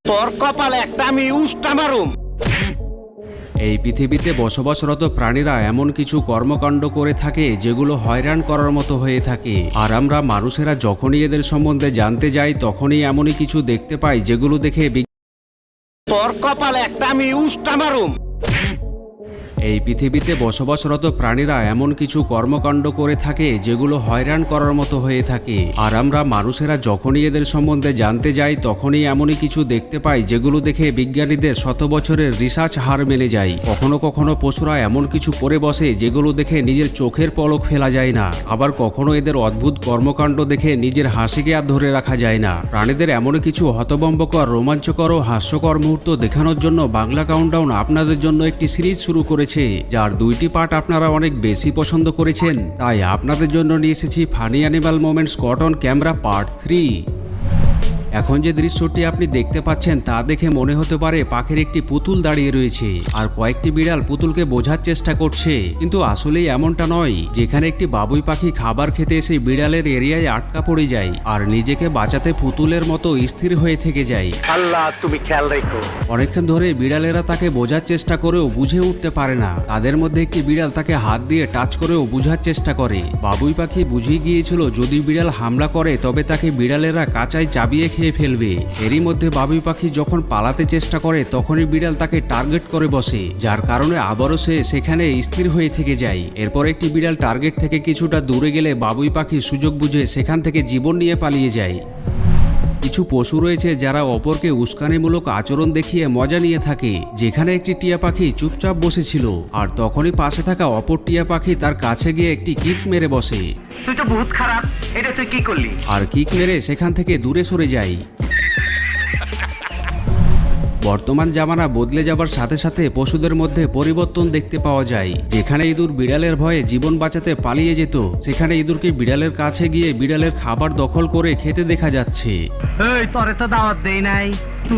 তোর কপালে একটা আমি উষ্টা মারুম। এই পৃথিবীতে বসবাসরত প্রাণীরা এমন কিছু কর্মকাণ্ড করে থাকে যেগুলো হয়রান করার মতো হয়ে থাকে, আর আমরা মানুষেরা যখনই এদের সম্বন্ধে জানতে যাই তখনই এমনই কিছু দেখতে পাই যেগুলো দেখে তোর কপালে একটা আমি উষ্টা মারুম। এই পৃথিবীতে বসবাসরত প্রাণীরা এমন কিছু কর্মকাণ্ড করে থাকে যেগুলো হয়রান করার মতো হয়ে থাকে, আর আমরা মানুষেরা যখনই এদের সম্বন্ধে জানতে যাই তখনই এমনই কিছু দেখতে পাই যেগুলো দেখে বিজ্ঞানীদের শত বছরের রিসার্চ হার মেনে যায়। কখনো কখনো পশুরা এমন কিছু করে বসে যেগুলো দেখে নিজের চোখের পলক ফেলা যায় না, আবার কখনো এদের অদ্ভুত কর্মকাণ্ড দেখে নিজের হাসিকে আর ধরে রাখা যায় না। প্রাণীদের এমনই কিছু হতভম্বকর, রোমাঞ্চকর ও হাস্যকর মুহূর্ত দেখানোর জন্য বাংলা কাউন্টডাউন আপনাদের জন্য একটি সিরিজ শুরু করেছে, যার 2টি পার্ট আপনারা অনেক বেশি পছন্দ করেছেন। তাই আপনাদের জন্য নিয়ে এসেছি funny animal moments caught on camera part 3। এখন যে দৃশ্যটি আপনি দেখতে পাচ্ছেন তা দেখে মনে হতে পারে পাখির একটি পুতুল দাঁড়িয়ে রয়েছে আর কয়েকটি বিড়াল পুতুলকে বোঝার চেষ্টা করছে, কিন্তু আসলেই এমনটা নয়। যেখানে একটি বাবুই পাখি খাবার খেতে এসে বিড়ালের এরিয়ায় আটকা পড়ে যায় আর নিজেকে বাঁচাতে পুতুলের মতো স্থির হয়ে থেকে যায়। আল্লাহ তুমি খেয়াল রেখো। অনেকক্ষণ ধরে বিড়ালেরা তাকে বোঝার চেষ্টা করেও বুঝে উঠতে পারে না। তাদের মধ্যে একটি বিড়াল তাকে হাত দিয়ে টাচ করেও বুঝার চেষ্টা করে। বাবুই পাখি বুঝিয়ে গিয়েছিল যদি বিড়াল হামলা করে তবে তাকে বিড়ালেরা কাঁচায় চাবিয়ে খেয়ে ফেলবে। এরই মধ্যে বাবুই পাখি যখন পালাতে চেষ্টা করে তখনই বিড়াল তাকে টার্গেট করে বসে, যার কারণে আবারও সে সেখানে স্থির হয়ে থেকে যায়। এরপর একটি বিড়াল টার্গেট থেকে কিছুটা দূরে গেলে বাবুই পাখি সুযোগ বুঝে সেখান থেকে জীবন নিয়ে পালিয়ে যায়। কিছু পশু রয়েছে যারা অপরকে উস্কানিমূলক আচরণ দেখিয়ে মজা নিয়ে থাকে। যেখানে একটি টিয়া পাখি চুপচাপ বসেছিল আর তখনই পাশে থাকা অপর টিয়া পাখি তার কাছে গিয়ে একটি কিক মেরে বসে। তুই তো বহুত খারাপ, এটা তুই কি করলি? আর কিক মেরে সেখান থেকে দূরে সরে যায়। বর্তমান জামানা বদলে যাবার সাথে সাথে পশুদের মধ্যে পরিবর্তন দেখতে পাওয়া যায়। যেখানে ইঁদুর বিড়ালের ভয়ে জীবন বাঁচাতে পালিয়ে যেত, সেখানে ইঁদুরকে বিড়ালের কাছে গিয়ে বিড়ালের খাবার দখল করে খেতে দেখা যাচ্ছে। এই তোরে তো দাওয়াত দেই নাই, তুই